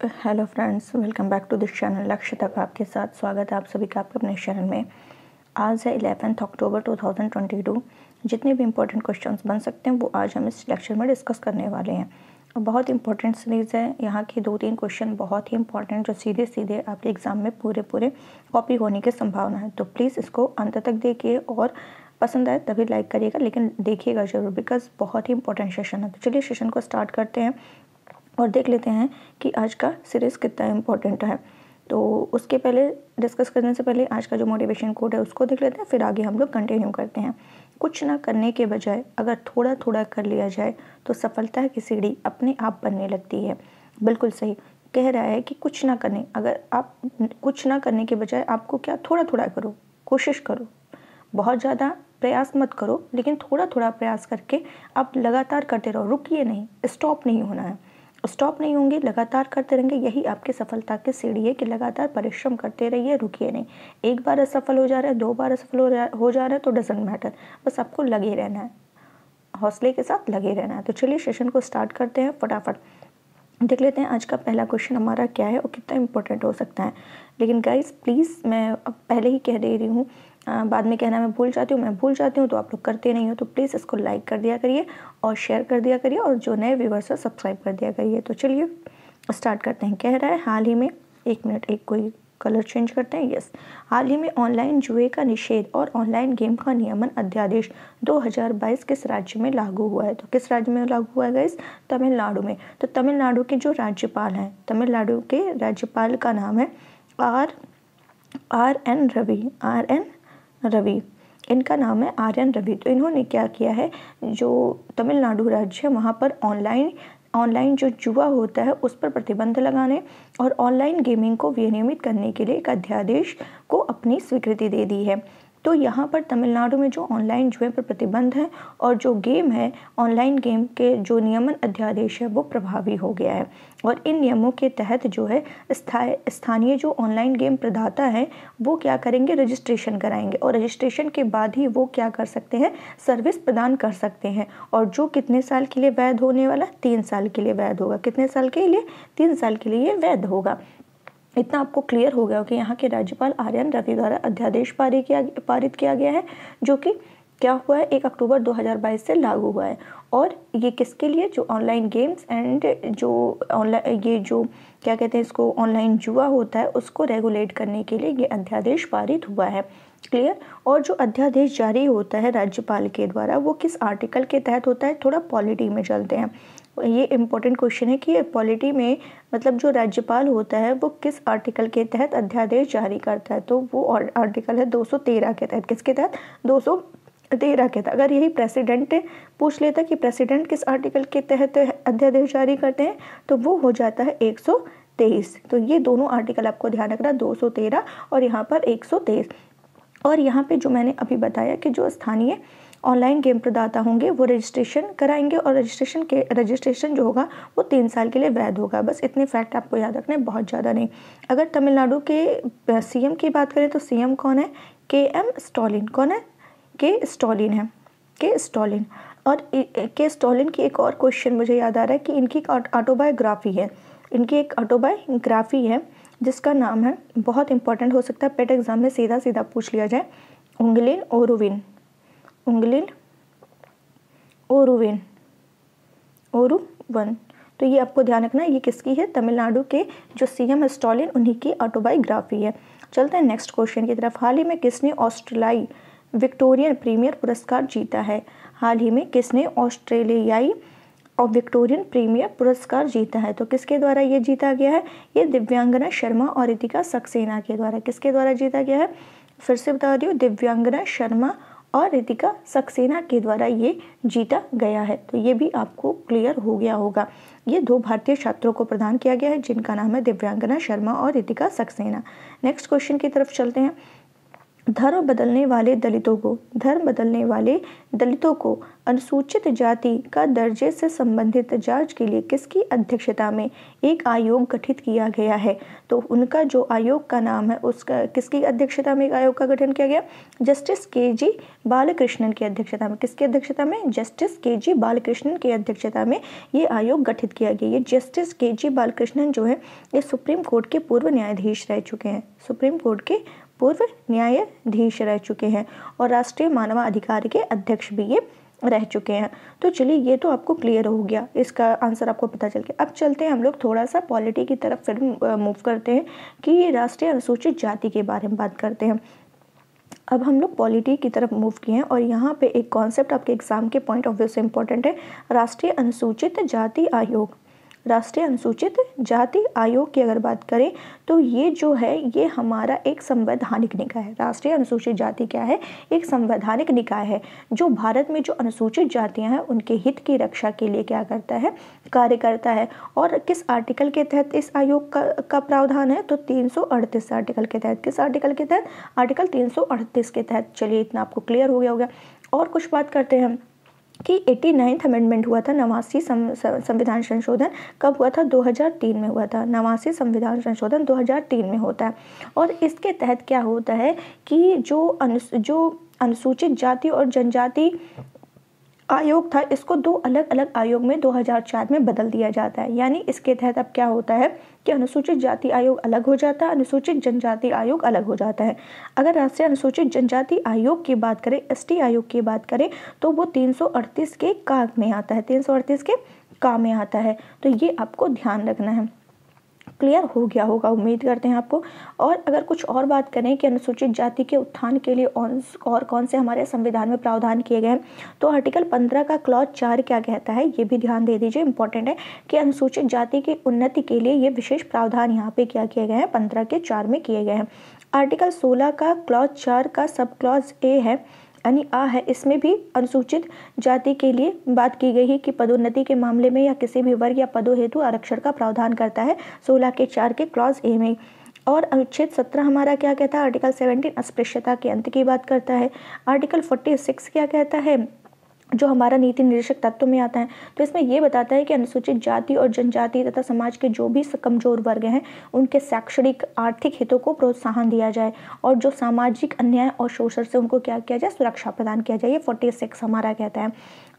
Hello friends, welcome back to this channel. लक्ष्य तक आपके साथ स्वागत है आप सभी का आपके अपने चैनल में। आज है 11 अक्टूबर 2022। जितने भी इम्पोर्टेंट क्वेश्चंस बन सकते हैं वो आज हम इस लेक्चर में डिस्कस करने वाले हैं। बहुत इंपॉर्टेंट सीरीज़ है। यहाँ के 2-3 क्वेश्चन बहुत ही इंपॉर्टेंट जो सीधे सीधे आपके एग्ज़ाम में पूरे कॉपी होने की संभावना है। तो प्लीज़ इसको अंत तक देखिए और पसंद आए तभी लाइक करिएगा, लेकिन देखिएगा ज़रूर बिकॉज बहुत ही इंपॉर्टेंट सेशन है। तो चलिए सेशन को स्टार्ट करते हैं और देख लेते हैं कि आज का सीरीज़ कितना इम्पोर्टेंट है। तो उसके पहले डिस्कस करने से पहले आज का जो मोटिवेशन कोड है उसको देख लेते हैं, फिर आगे हम लोग कंटिन्यू करते हैं। कुछ ना करने के बजाय अगर थोड़ा थोड़ा कर लिया जाए तो सफलता की सीढ़ी अपने आप बनने लगती है। बिल्कुल सही कह रहा है कि कुछ ना करने, अगर आप कुछ ना करने के बजाय आपको क्या थोड़ा थोड़ा करो, कोशिश करो, बहुत ज़्यादा प्रयास मत करो, लेकिन थोड़ा थोड़ा प्रयास करके आप लगातार करते रहो। रुकिए नहीं, स्टॉप नहीं होना है। स्टॉप नहीं होंगे, लगातार करते रहेंगे, यही आपकी सफलता की सीढ़ी है कि लगातार परिश्रम करते रहिए, रुकिए नहीं। एक बार असफल हो जा रहा है, 2 बार असफल हो जा रहा है तो डजंट मैटर, बस आपको लगे रहना है, हौसले के साथ लगे रहना है। तो चलिए सेशन को स्टार्ट करते हैं। फटाफट देख लेते हैं आज का पहला क्वेश्चन हमारा क्या है और कितना इंपॉर्टेंट हो सकता है। लेकिन गाइस प्लीज़, मैं अब पहले ही कह दे रही हूँ, बाद में कहना मैं भूल जाती हूँ तो आप लोग करते नहीं हो। तो प्लीज़ इसको लाइक कर दिया करिए और शेयर कर दिया करिए और जो नए व्यूवर्स है सब्सक्राइब कर दिया करिए। तो चलिए स्टार्ट करते हैं। कह रहा है हाल ही में, एक मिनट, एक कोई कलर चेंज करते हैं। यस, हाल ही में ऑनलाइन जुए का निषेध और ऑनलाइन गेम का नियमन अध्यादेश 2022 किस राज्य में लागू हुआ है? तो किस राज्य में लागू हुआ है गाइस? तमिलनाडु में। तो तमिलनाडु के जो राज्यपाल हैं, तमिलनाडु के राज्यपाल का नाम है आर एन रवि। इनका नाम है आर एन रवि। तो इन्होंने क्या किया है, जो तमिलनाडु राज्य है वहाँ पर ऑनलाइन जो जुआ होता है उस पर प्रतिबंध लगाने और ऑनलाइन गेमिंग को विनियमित करने के लिए एक अध्यादेश को अपनी स्वीकृति दे दी है। तो यहाँ पर तमिलनाडु में जो ऑनलाइन जुए पर प्रतिबंध है और जो गेम है, ऑनलाइन गेम के जो नियमन अध्यादेश है वो प्रभावी हो गया है। और इन नियमों के तहत जो है स्थानीय जो ऑनलाइन गेम प्रदाता हैं वो क्या करेंगे, रजिस्ट्रेशन कराएंगे और रजिस्ट्रेशन के बाद ही वो क्या कर सकते हैं, सर्विस प्रदान कर सकते हैं। और जो कितने साल के लिए वैध होने वाला, 3 साल के लिए वैध होगा। कितने साल के लिए? 3 साल के लिए वैध होगा। इतना आपको क्लियर हो गया कि यहाँ के राज्यपाल आर एन रवि द्वारा अध्यादेश पारित किया गया है, जो कि क्या हुआ है, 1 अक्टूबर 2022 से लागू हुआ है। और ये किसके लिए? जो ऑनलाइन गेम्स एंड जो ऑनलाइन, ये जो क्या कहते हैं इसको, ऑनलाइन जुआ होता है उसको रेगुलेट करने के लिए ये अध्यादेश पारित हुआ है। क्लियर? और जो अध्यादेश जारी होता है राज्यपाल के द्वारा वो किस आर्टिकल के तहत होता है? थोड़ा पॉलिटी में चलते हैं। ये इम्पोर्टेंट क्वेश्चन है कि ये पॉलिटी में मतलब जो राज्यपाल होता है वो किस आर्टिकल के तहत अध्यादेश जारी करता है? तो वो आर्टिकल है 213 के तहत। किसके तहत? 213 के तहत। अगर यही प्रेसिडेंट पूछ लेता कि प्रेसिडेंट किस आर्टिकल के तहत अध्यादेश जारी करते हैं तो वो हो जाता है 123। तो ये दोनों आर्टिकल आपको ध्यान रखना, 213 और यहाँ पर 123। और यहाँ पे जो मैंने अभी बताया कि जो स्थानीय ऑनलाइन गेम प्रदाता होंगे वो रजिस्ट्रेशन कराएंगे और रजिस्ट्रेशन जो होगा वो 3 साल के लिए वैध होगा। बस इतने फैक्ट आपको याद रखने, बहुत ज़्यादा नहीं। अगर तमिलनाडु के सीएम की बात करें तो सीएम कौन है? के स्टालिन। कौन है? के स्टालिन है, के स्टालिन। और के स्टालिन की एक और क्वेश्चन मुझे याद आ रहा है कि इनकी ऑटोबायोग्राफी है, इनकी एक ऑटोबायोग्राफी है जिसका नाम है, बहुत इंपॉर्टेंट हो सकता है पेट एग्जाम में सीधा सीधा पूछ लिया जाए, उंगलिन ओरुवन। तो ये आपको ध्यान रखना है, ये किसकी है? तमिलनाडु के जो सीएम है स्टालिन, उन्हीं की ऑटोबायोग्राफी है। चलते हैं नेक्स्ट क्वेश्चन की तरफ। हाल ही में किसने ऑस्ट्रेलियाई विक्टोरियन प्रीमियर पुरस्कार जीता है? हाल ही में किसने ऑस्ट्रेलियाई और विक्टोरियन प्रीमियर पुरस्कार जीता है? तो किसके द्वारा ये जीता गया है? ये दिव्यांगना शर्मा और रितिका सक्सेना के द्वारा। किसके द्वारा जीता गया है? फिर से बता रही हूँ, दिव्यांगना शर्मा और रितिका सक्सेना के द्वारा ये जीता गया है। तो ये भी आपको क्लियर हो गया होगा। ये 2 भारतीय छात्रों को प्रदान किया गया है जिनका नाम है दिव्यांगना शर्मा और रितिका सक्सेना। नेक्स्ट क्वेश्चन की तरफ चलते हैं। धर्म बदलने वाले दलितों को अनुसूचित जाति का दर्जे से संबंधित जांच के लिए किसकी अध्यक्षता में एक आयोग गठित किया गया है? तो उनका जो आयोग का नाम है उसका किसकी अध्यक्षता में एक आयोग का गठन किया गया? Justice KG. बालकृष्णन की अध्यक्षता में। किसकी अध्यक्षता में? Justice KG. बालकृष्णन की अध्यक्षता में ये आयोग गठित किया गया। ये जस्टिस के.जी. बालकृष्णन जो है ये सुप्रीम कोर्ट के पूर्व न्यायाधीश रह चुके हैं। सुप्रीम कोर्ट के पूर्व न्यायाधीश रह चुके हैं और राष्ट्रीय मानवाधिकार के अध्यक्ष भी ये रह चुके हैं। तो चलिए ये तो आपको क्लियर हो गया, इसका आंसर आपको पता चल गया। अब चलते हैं हम लोग थोड़ा सा पॉलिटी की तरफ फिर मूव करते हैं कि राष्ट्रीय अनुसूचित जाति के बारे में बात करते हैं। अब हम लोग पॉलिटी की तरफ मूव किए हैं और यहाँ पे एक कॉन्सेप्ट आपके एग्जाम के पॉइंट ऑफ व्यू से इम्पोर्टेंट है, राष्ट्रीय अनुसूचित जाति आयोग। राष्ट्रीय अनुसूचित जाति आयोग की अगर बात करें तो ये जो है ये हमारा एक संवैधानिक निकाय है। राष्ट्रीय अनुसूचित जाति क्या है? एक संवैधानिक निकाय है जो भारत में जो अनुसूचित जातियां हैं उनके हित की रक्षा के लिए क्या करता है? कार्य करता है। और किस आर्टिकल के तहत इस आयोग का प्रावधान है? तो 338 आर्टिकल के तहत। किस आर्टिकल के तहत? आर्टिकल 338 के तहत। चलिए इतना आपको क्लियर हो गया होगा। और कुछ बात करते हैं कि 89th अमेंडमेंट हुआ था, 89 संविधान संशोधन कब हुआ था? 2003 में हुआ था। 89 संविधान संशोधन 2003 में होता है। और इसके तहत क्या होता है कि जो अनुसूचित जाति और जनजाति आयोग था इसको दो अलग अलग आयोग में 2004 में बदल दिया जाता है। यानी इसके तहत अब क्या होता है कि अनुसूचित जाति आयोग अलग हो जाता है, अनुसूचित जनजाति आयोग अलग हो जाता है। अगर राष्ट्रीय अनुसूचित जनजाति आयोग की बात करें, एसटी आयोग की बात करें, तो वो 338 के काम में आता है। 338 के काम में आता है। तो ये आपको ध्यान रखना है। क्लियर हो गया होगा, उम्मीद करते हैं आपको। और अगर कुछ और बात करें कि अनुसूचित जाति के उत्थान के लिए और कौन से हमारे संविधान में प्रावधान किए गए हैं, तो आर्टिकल 15 का क्लॉज 4 क्या कहता है, ये भी ध्यान दे दीजिए, इंपॉर्टेंट है कि अनुसूचित जाति की उन्नति के लिए ये विशेष प्रावधान यहाँ पे क्या किए गए हैं? 15 के 4 में किए गए हैं। आर्टिकल 16 का क्लॉज 4 का सब क्लॉज ए है यानी आ है, इसमें भी अनुसूचित जाति के लिए बात की गई है कि पदोन्नति के मामले में या किसी भी वर्ग या पदों हेतु आरक्षण का प्रावधान करता है 16 के 4 के क्लॉज ए में। और अनुच्छेद 17 हमारा क्या कहता है? आर्टिकल 17 अस्पृश्यता के अंत की बात करता है। आर्टिकल 46 क्या कहता है? जो हमारा नीति निर्देशक तत्व में आता है। तो इसमें यह बताता है कि अनुसूचित जाति और जनजाति तथा समाज के जो भी कमजोर वर्ग हैं उनके शैक्षणिक आर्थिक हितों को प्रोत्साहन दिया जाए और जो सामाजिक अन्याय और शोषण से उनको क्या किया जाए? सुरक्षा प्रदान किया जाए। ये 46 हमारा कहता है।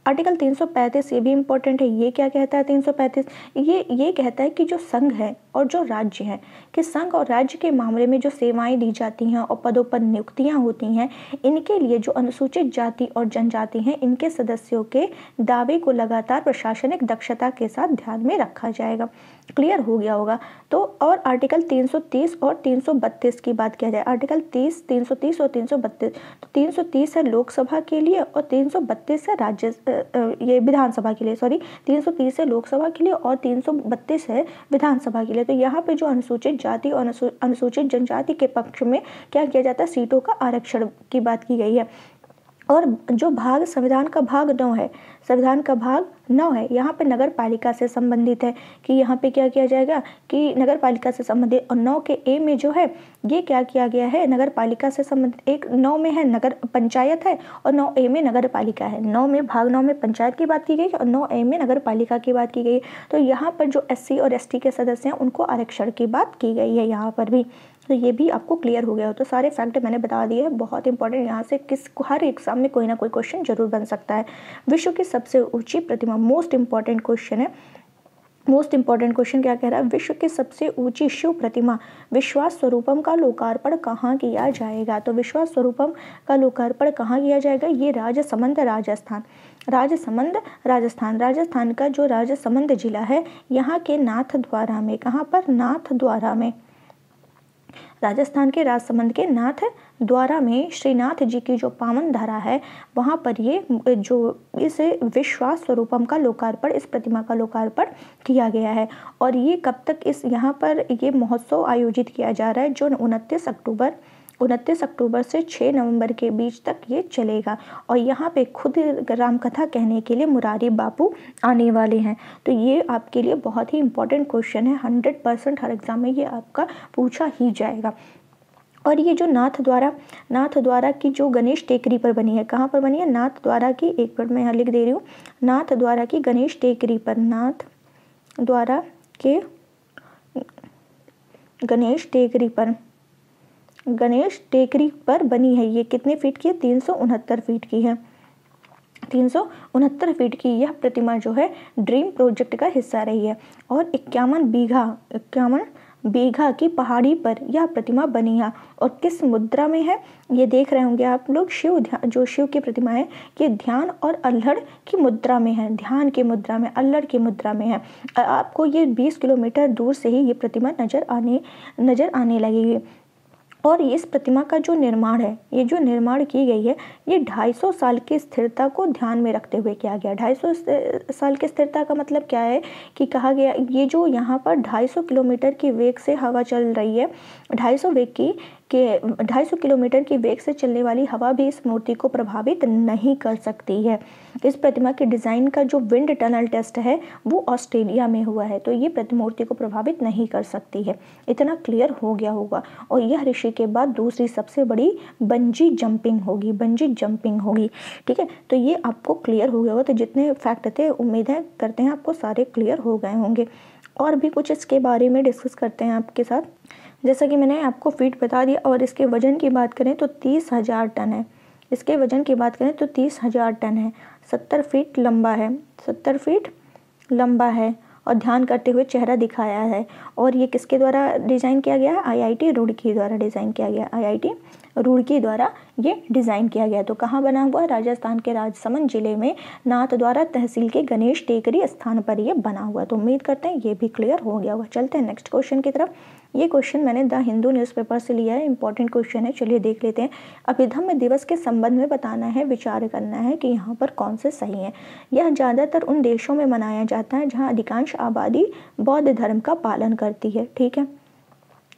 आर्टिकल 335 ये भी इम्पोर्टेंट है। ये क्या कहता है? 335 ये कहता है कि जो संघ है और जो राज्य है कि संघ और राज्य के मामले में जो सेवाएं दी जाती हैं और पदों पर नियुक्तियां होती हैं, इनके लिए जो अनुसूचित जाति और जनजाति हैं इनके सदस्यों के दावे को लगातार प्रशासनिक दक्षता के साथ ध्यान में रखा जाएगा। क्लियर हो गया होगा। तो और आर्टिकल 330 और 332 की बात किया जाए, आर्टिकल 330 और 332, तो 330 है लोकसभा के लिए और 332 है ये विधानसभा के लिए, सॉरी 330 है लोकसभा के लिए और 332 है विधानसभा के लिए। तो यहाँ पे जो अनुसूचित जाति और अनुसूचित जनजाति के पक्ष में क्या किया जाता है? सीटों का आरक्षण की बात की गई है। और जो भाग संविधान का भाग 9 है, संविधान का भाग 9 है, यहाँ पे नगर पालिका से संबंधित है कि यहाँ पे क्या किया जाएगा कि नगर पालिका से संबंधित। और 9 के ए में जो है ये क्या किया गया है? नगर पालिका से संबंधित। एक 9 में है नगर पंचायत है और 9 ए में नगर पालिका है। 9 में भाग 9 में पंचायत की बात की गई और 9 ए में नगर पालिका की बात की गई। तो यहाँ पर जो SC और ST के सदस्य हैं उनको आरक्षण की बात की गई है यहाँ पर भी। तो ये भी आपको क्लियर हो गया हो। तो सारे फैक्ट मैंने बता दिए हैं, बहुत इंपॉर्टेंट। यहाँ से हर एग्जाम में कोई ना कोई क्वेश्चन जरूर बन सकता है। विश्व की सबसे ऊंची प्रतिमा, मोस्ट इंपॉर्टेंट क्वेश्चन है। मोस्ट इंपॉर्टेंट क्वेश्चन क्या कह रहा है? विश्व की सबसे ऊंची शिव प्रतिमा विश्वास स्वरूपम का लोकार्पण कहाँ किया जाएगा? तो विश्वास स्वरूपम का लोकार्पण कहाँ किया जाएगा? ये राजसमंद राजस्थान, राजस्थान का जो राजसमंद जिला है यहाँ के नाथद्वारा में। कहाँ पर? नाथद्वारा में। राजस्थान के राजसमंद के नाथद्वारा में श्रीनाथ जी की जो पावन धरा है वहाँ पर ये जो इस विश्वास स्वरूपम का लोकार्पण, इस प्रतिमा का लोकार्पण किया गया है। और ये कब तक यहाँ पर ये महोत्सव आयोजित किया जा रहा है? जो 29 अक्टूबर से 6 नवंबर के बीच तक ये चलेगा। और यहाँ पे खुद रामकथा कहने के लिए मुरारी बापू आने वाले हैं। तो ये आपके लिए बहुत ही इंपॉर्टेंट क्वेश्चन है, 100% हर एग्जाम में ये आपका पूछा ही जाएगा। और ये जो नाथ द्वारा की जो गणेश टेकरी पर बनी है, कहाँ पर बनी है? नाथ द्वारा की, एक मिनट मैं यहाँ लिख दे रही हूँ, नाथ द्वारा की गणेश टेकरी पर, नाथ द्वारा के गणेश टेकरी पर बनी है। ये कितने फीट की है? 369 फीट की है। 369 फीट की यह प्रतिमा जो है ड्रीम प्रोजेक्ट का हिस्सा रही है और 51 बीघा की पहाड़ी पर यह प्रतिमा बनी है। और किस मुद्रा में है? ये देख रहे होंगे आप लोग, जो शिव की प्रतिमा है ये ध्यान और अल्हड़ की मुद्रा में है, ध्यान की मुद्रा में, अल्हड़ की मुद्रा में है। आपको ये 20 किलोमीटर दूर से ही ये प्रतिमा नजर आने लगेगी। और इस प्रतिमा का जो निर्माण है, ये जो निर्माण की गई है, ये 250 साल की स्थिरता को ध्यान में रखते हुए किया गया। 250 साल की स्थिरता का मतलब क्या है कि कहा गया ये जो यहाँ पर 250 किलोमीटर की वेग से हवा चल रही है, 250 किलोमीटर की वेग से चलने वाली हवा भी इस मूर्ति को प्रभावित नहीं कर सकती है। इस प्रतिमा के डिज़ाइन का जो विंड टनल टेस्ट है वो ऑस्ट्रेलिया में हुआ है, तो ये मूर्ति को प्रभावित नहीं कर सकती है। इतना क्लियर हो गया होगा। और यह ऋषि के बाद दूसरी सबसे बड़ी बंजी जंपिंग होगी। ठीक है, तो ये आपको क्लियर हो गया होगा। तो जितने फैक्ट थे उम्मीद है करते हैं आपको सारे क्लियर हो गए होंगे। और भी कुछ इसके बारे में डिस्कस करते हैं आपके साथ। जैसा कि मैंने आपको फीट बता दिया, और इसके वजन की बात करें तो 30,000 टन है। इसके वजन की बात करें तो 30,000 टन है। 70 फीट लंबा है और ध्यान करते हुए चेहरा दिखाया है। और ये किसके द्वारा डिज़ाइन किया गया है? IIT रुड़की द्वारा डिज़ाइन किया गया। IIT रुड़की द्वारा ये डिज़ाइन किया गया। तो कहाँ बना हुआ? राजस्थान के राजसमंद जिले में नाथद्वारा तहसील के गणेश टेकरी स्थान पर ये बना हुआ। तो उम्मीद करते हैं ये भी क्लियर हो गया होगा। चलते हैं नेक्स्ट क्वेश्चन की तरफ। ये क्वेश्चन मैंने द हिंदू न्यूज़पेपर से लिया है, इंपॉर्टेंट क्वेश्चन है। चलिए देख लेते हैं। अभिधम्म दिवस के संबंध में बताना है, विचार करना है कि यहाँ पर कौन से सही हैं। यह ज़्यादातर उन देशों में मनाया जाता है जहाँ अधिकांश आबादी बौद्ध धर्म का पालन करती है। ठीक है,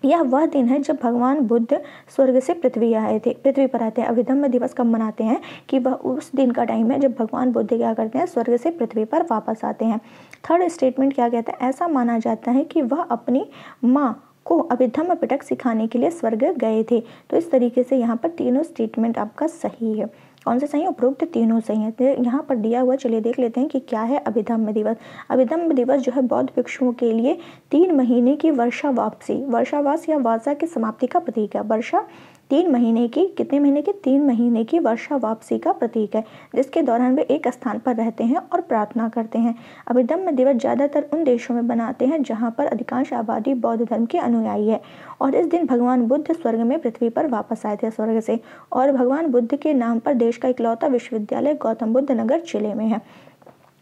यह वह दिन है जब भगवान बुद्ध स्वर्ग से पृथ्वी पर आते हैं। अभिधम्म दिवस कब मनाते हैं? कि वह उस दिन का टाइम है जब भगवान बुद्ध क्या करते हैं? स्वर्ग से पृथ्वी पर वापस आते हैं। थर्ड स्टेटमेंट क्या कहता है? ऐसा माना जाता है कि वह अपनी माँ को अभिधम्म पिटक सिखाने के लिए स्वर्ग गए थे। तो इस तरीके से यहाँ पर तीनों स्टेटमेंट आपका सही है। कौन से सही है? उपरोक्त तीनों सही है। तो यहाँ पर दिया हुआ, चलिए देख लेते हैं कि क्या है अभिधम्म दिवस। अभिधम्म दिवस जो है बौद्ध भिक्षुओं के लिए 3 महीने की वर्षावास या वासा की समाप्ति का प्रतीक है। वर्षा 3 महीने की, कितने महीने की? 3 महीने की वर्षा वापसी का प्रतीक है, जिसके दौरान वे एक स्थान पर रहते हैं और प्रार्थना करते हैं। अभिधम्म दिवस ज़्यादातर उन देशों में बनाते हैं जहाँ पर अधिकांश आबादी बौद्ध धर्म के अनुयायी है। और इस दिन भगवान बुद्ध स्वर्ग में पृथ्वी पर वापस आए थे स्वर्ग से। और भगवान बुद्ध के नाम पर देश का इकलौता विश्वविद्यालय गौतम बुद्ध नगर जिले में है।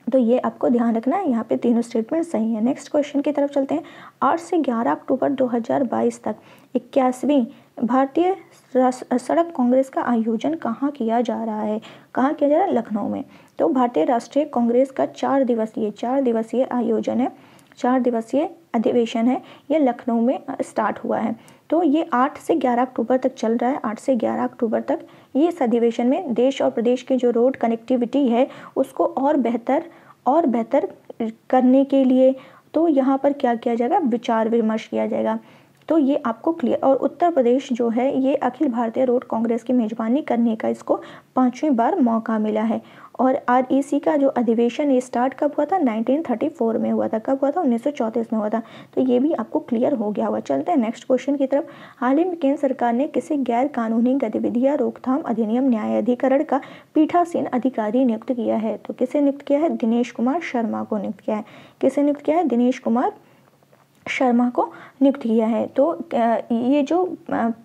तो ये आपको ध्यान रखना है, यहाँ पे तीनों स्टेटमेंट सही है। नेक्स्ट क्वेश्चन की तरफ चलते हैं। 8 से 11 अक्टूबर 2022 तक 81वीं भारतीय सड़क कांग्रेस का आयोजन कहाँ किया जा रहा है? कहाँ किया जा रहा है? लखनऊ में। तो भारतीय राष्ट्रीय कांग्रेस का 4 दिवसीय आयोजन है, 4 दिवसीय अधिवेशन है, ये लखनऊ में स्टार्ट हुआ है। तो ये 8 से 11 अक्टूबर तक चल रहा है। 8 से 11 अक्टूबर तक ये इस अधिवेशन में देश और प्रदेश के जो रोड कनेक्टिविटी है उसको और बेहतर करने के लिए तो यहाँ पर क्या किया जाएगा? विचार विमर्श किया जाएगा। तो ये आपको क्लियर। और उत्तर प्रदेश जो है ये अखिल भारतीय रोड कांग्रेस की मेजबानी करने का इसको 5वीं बार मौका मिला है। और REC का जो अधिवेशन ये स्टार्ट कब हुआ था? 1934 में हुआ था। कब हुआ था? 1934 में हुआ था। तो ये भी आपको क्लियर हो गया हुआ। चलते हैं नेक्स्ट क्वेश्चन की तरफ। हाल ही में केंद्र सरकार ने किसी गैर कानूनी गतिविधियां रोकथाम अधिनियम न्यायाधिकरण का पीठासीन अधिकारी नियुक्त किया है? तो किसे नियुक्त किया है? दिनेश कुमार शर्मा को नियुक्त किया है। किसे नियुक्त किया है? दिनेश कुमार शर्मा को नियुक्त किया है। तो ये जो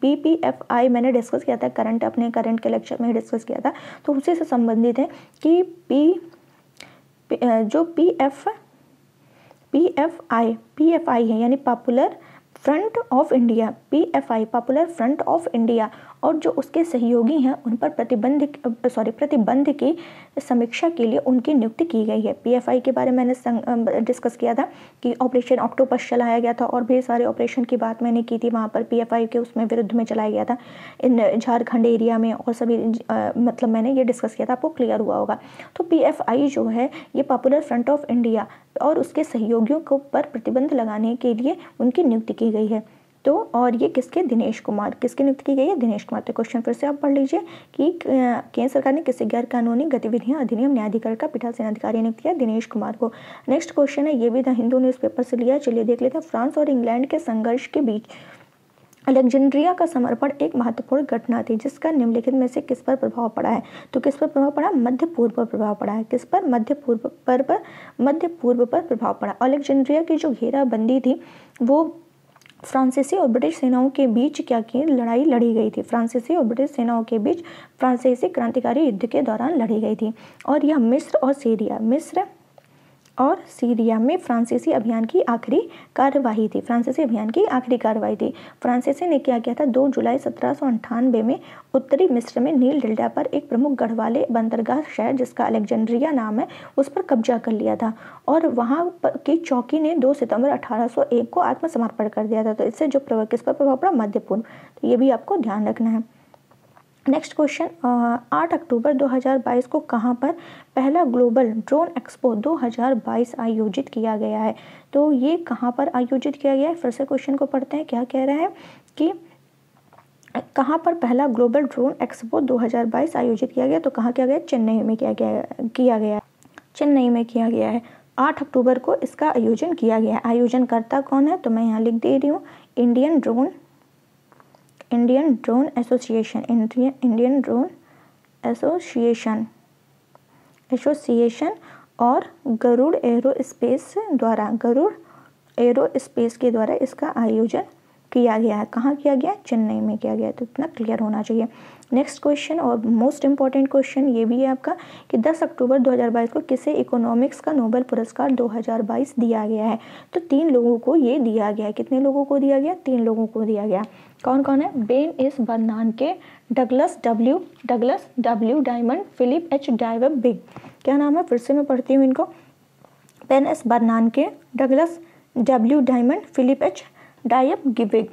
PPFI मैंने डिस्कस किया था अपने करंट के लेक्चर में डिस्कस किया था, तो उसी से संबंधित है कि जो PFI है यानी popular front of India, PFI popular front of India, और जो उसके सहयोगी हैं उन पर प्रतिबंध की समीक्षा के लिए उनकी नियुक्ति की गई है। PFI के बारे में मैंने डिस्कस किया था कि ऑपरेशन ऑक्टोपस चलाया गया था और भी सारे ऑपरेशन की बात मैंने की थी वहाँ पर PFI के उसमें विरुद्ध में चलाया गया था इन झारखंड एरिया में और सभी मतलब मैंने ये डिस्कस किया था, आपको क्लियर हुआ होगा। तो PFI जो है ये पॉपुलर फ्रंट ऑफ इंडिया और उसके सहयोगियों को पर प्रतिबंध लगाने के लिए उनकी नियुक्ति की गई है। तो और ये किसके, दिनेश कुमार, किसकी नियुक्ति की गई है, दिनेश कुमार। तो क्वेश्चन फिर से आप पढ़ लीजिए कि केंद्र सरकार ने किसी गैर कानूनी गतिविधियां अधिनियम न्यायाधिकरण का पीठासीन अधिकारी नियुक्त किया, दिनेश कुमार को। नेक्स्ट क्वेश्चन है, ये भी द हिंदू न्यूज़पेपर से लिया, चलिए देख लेते हैं। फ्रांस और इंग्लैंड के संघर्ष के बीच अलेक्जेंड्रिया का समर्पण एक महत्वपूर्ण घटना थी जिसका निम्नलिखित में से किस पर प्रभाव पड़ा है। तो किस पर प्रभाव पड़ा, मध्य पूर्व पर प्रभाव पड़ा है। किस पर, मध्य पूर्व पर प्रभाव पड़ा। अलेक्जेंड्रिया की जो घेराबंदी थी वो फ्रांसीसी और ब्रिटिश सेनाओं के बीच क्या की लड़ाई लड़ी गई थी, फ्रांसीसी और ब्रिटिश सेनाओं के बीच फ्रांसीसी क्रांतिकारी युद्ध के दौरान लड़ी गई थी। और यह मिस्र और सीरिया में फ्रांसीसी अभियान की आखिरी कार्यवाही थी, फ्रांसीसी ने क्या किया था, 2 जुलाई 1798 में उत्तरी मिस्र में नील डेल्टा पर एक प्रमुख गढ़ वाले बंदरगाह शहर जिसका अलेक्जेंड्रिया नाम है उस पर कब्जा कर लिया था और वहां की चौकी ने 2 सितंबर 1801 को आत्मसमर्पण कर दिया था। तो इससे जो किस पर प्रभाव पड़ा, मध्य पूर्व। तो ये भी आपको ध्यान रखना है। नेक्स्ट क्वेश्चन, 8 अक्टूबर 2022 को कहाँ पर पहला ग्लोबल ड्रोन एक्सपो 2022 आयोजित किया गया है। तो ये कहाँ पर आयोजित किया गया है, फिर से क्वेश्चन को पढ़ते हैं। क्या कह रहा है कि कहाँ पर पहला ग्लोबल ड्रोन एक्सपो 2022 आयोजित किया गया। तो कहाँ किया गया, चेन्नई में किया गया है, चेन्नई में किया गया है। 8 अक्टूबर को इसका आयोजन किया गया है। आयोजनकर्ता कौन है, तो मैं यहाँ लिख दे रही हूँ, इंडियन ड्रोन एसोसिएशन और गरुड़ एरोस्पेस के द्वारा इसका आयोजन किया गया है। कहाँ किया गया, चेन्नई में किया गया है। तो इतना क्लियर होना चाहिए। नेक्स्ट क्वेश्चन और मोस्ट इंपॉर्टेंट क्वेश्चन ये भी है आपका कि 10 अक्टूबर 2022 को किसे इकोनॉमिक्स का नोबेल पुरस्कार 2022 दिया गया है। तो 3 लोगों को ये दिया गया है। कितने लोगों को दिया गया, 3 लोगों को दिया गया। कौन कौन है, Ben S Bernanke, Douglas W Diamond, Philip H Dybvig. क्या नाम है, फिर से मैं पढ़ती हूँ इनको। Ben S Bernanke, Douglas W Diamond, Philip H Dybvig.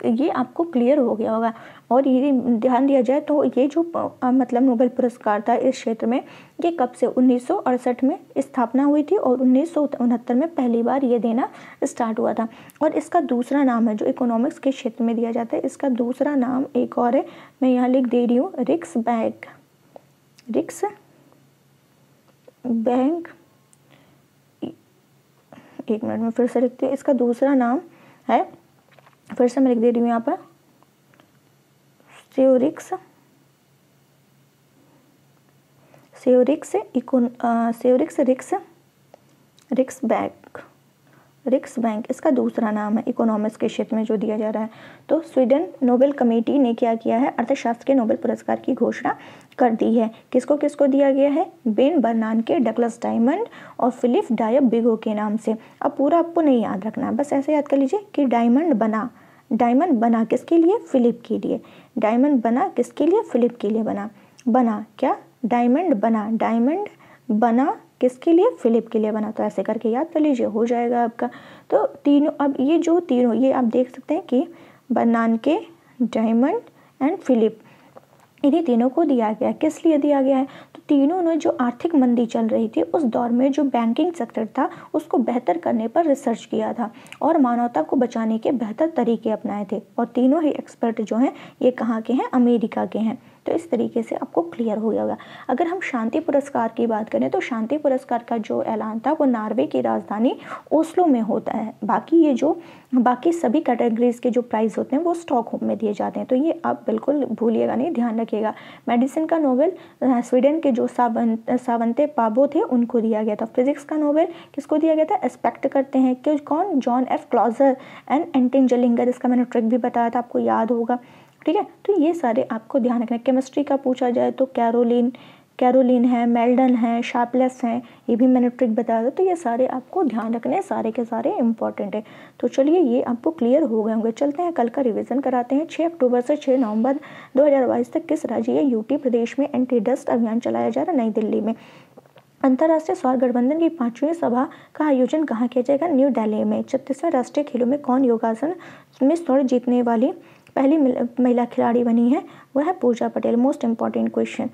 ये आपको क्लियर हो गया होगा। और ये ध्यान दिया जाए तो ये जो मतलब नोबेल पुरस्कार था इस क्षेत्र में, ये कब से 1968 में स्थापना हुई थी और 1969 में पहली बार ये देना स्टार्ट हुआ था। और इसका दूसरा नाम है जो इकोनॉमिक्स के क्षेत्र में दिया जाता है, इसका दूसरा नाम एक और है, मैं यहाँ लिख दे रही हूँ, रिक्स बैंक। एक मिनट में फिर से लिखती हूँ, इसका दूसरा नाम है, फिर से मैं लिख दे रही हूँ यहाँ पर, रिक्स बैंक इसका दूसरा नाम है इकोनॉमिक्स के क्षेत्र में जो दिया जा रहा है। तो स्वीडन नोबेल कमेटी ने क्या किया है, अर्थशास्त्र के नोबेल पुरस्कार की घोषणा कर दी है। किसको किसको दिया गया है, बेन बर्नानके, डगलस डायमंड और फिलिप डायब बिगो के नाम से। अब पूरा आपको नहीं याद रखना, बस ऐसे याद कर लीजिए कि डायमंड बना किसके लिए, फिलिप के लिए। डायमंड बना किसके लिए, फिलिप के लिए बना क्या, डायमंड बना किसके लिए, फिलिप के लिए बना। तो ऐसे करके याद कर लीजिए, हो जाएगा आपका। तो तीनों, अब ये जो तीनों, ये आप देख सकते हैं कि बर्नानके, डायमंड एंड फिलिप, इन्हीं तीनों को दिया गया है। किस लिए दिया गया है, तो तीनों ने जो आर्थिक मंदी चल रही थी उस दौर में जो बैंकिंग सेक्टर था उसको बेहतर करने पर रिसर्च किया था और मानवता को बचाने के बेहतर तरीके अपनाए थे। और तीनों ही एक्सपर्ट जो हैं ये कहाँ के हैं, अमेरिका के हैं। तो इस तरीके से आपको क्लियर हो गया होगा। अगर हम शांति पुरस्कार की बात करें तो शांति पुरस्कार का जो ऐलान था वो नॉर्वे की राजधानी ओस्लो में होता है। बाकी सभी कैटेगरीज के जो प्राइज होते हैं वो स्टॉकहोम में दिए जाते हैं। तो ये आप बिल्कुल भूलिएगा नहीं, ध्यान रखिएगा। मेडिसिन का नोबेल स्वीडन के जो सावंते पाबो थे उनको दिया गया था। फिजिक्स का नोबेल किसको दिया गया था, एक्सपेक्ट करते हैं कि कौन, जॉन एफ क्लॉजर एंड एंटन जलिंगर। इसका मैंने ट्रिक भी बताया था, आपको याद होगा, ठीक है। तो ये सारे आपको ध्यान रखना है। केमिस्ट्री का पूछा जाए तो कैरोलिन है, मेल्डन है, शार्पलेस हैं, ये भी मैंने ट्रिक बताया था। तो ये सारे आपको ध्यान रखने हैं, सारे के सारे इंपॉर्टेंट है। तो चलिए ये आपको क्लियर हो गए होंगे। चलते हैं कल का रिवीजन कराते हैं। 6 अक्टूबर से 6 नवंबर 2022 तक किस राज्य या यूटी प्रदेश में एंटी डस्ट अभियान चलाया जा रहा है, नई दिल्ली में। अंतर्राष्ट्रीय सौर गठबंधन की 5वीं सभा का आयोजन कहाँ किया जाएगा, न्यू दिल्ली में। 36वें राष्ट्रीय खेलों में कौन योगासन में स्वर्ण जीतने वाली पहली महिला खिलाड़ी बनी है, वह है Puja Patel. Most important question.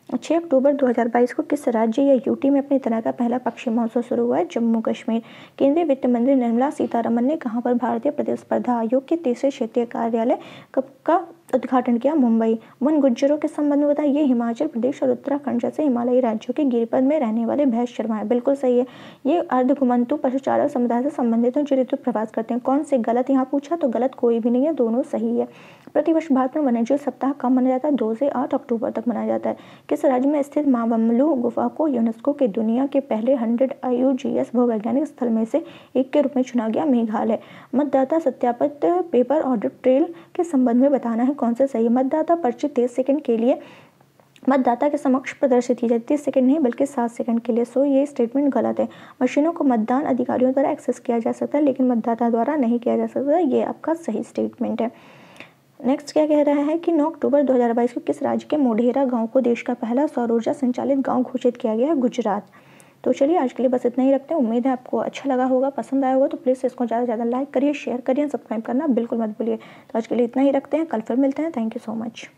6 अक्टूबर 2022 को किस राज्य या यूटी में अपनी तरह का पहला पक्षी महोत्सव शुरू हुआ है? जम्मू कश्मीर। केंद्रीय वित्त मंत्री निर्मला सीतारमन ने कहां पर भारतीय प्रतिस्पर्धा आयोग के तीसरे क्षेत्रीय कार्यालय का उद्घाटन किया? मुंबई। वन गुज्जरों के संबंध में बताइए। हिमाचल प्रदेश और उत्तराखंड जैसे हिमालयी राज्यों के गिरिपद में रहने वाले भैंस चरवाहे। बिल्कुल सही है। ये अर्धघुमंतु पशुचारक समुदाय से संबंधित हैं जो ऋतु प्रवास करते हैं। कौन से गलत यहाँ पूछा? तो गलत कोई भी नहीं है, दोनों सही है। प्रतिवर्ष भारत में वन्यजीव सप्ताह कब मनाया जाता है? 2 से 8 अक्टूबर तक मनाया जाता है। किस राज्य में स्थित मावम्लू गुफा को यूनेस्को के दुनिया के पहले 100 IUGS भूवैज्ञानिक स्थल में से एक के रूप में चुना गया? मेघालय। मतदाता सत्यापित पेपर ऑडिट ट्रेल के संबंध में बताना है कौन सा सही है? मतदाता पर्ची 30 सेकंड के लिए मतदाता के समक्ष प्रदर्शित की जाती है। 30 सेकंड नहीं बल्कि 7 सेकंड के लिए। सो ये स्टेटमेंट गलत है। मशीनों को मतदान अधिकारियों द्वारा एक्सेस किया जा सकता है लेकिन मतदाता द्वारा नहीं किया जा सकता। ये आपका सही स्टेटमेंट है। नेक्स्ट क्या कह रहा है कि 9 अक्टूबर 2022 को किस राज्य के मोढेरा गांव को देश का पहला सौर ऊर्जा संचालित गांव घोषित किया गया है? गुजरात। तो चलिए आज के लिए बस इतना ही रखते हैं। उम्मीद है आपको अच्छा लगा होगा, पसंद आया होगा। तो प्लीज़ इसको ज़्यादा से ज़्यादा लाइक करिए, शेयर करिए, सब्सक्राइब करना बिल्कुल मत भूलिए। तो आज के लिए इतना ही रखते हैं, कल फिर मिलते हैं। Thank you so much.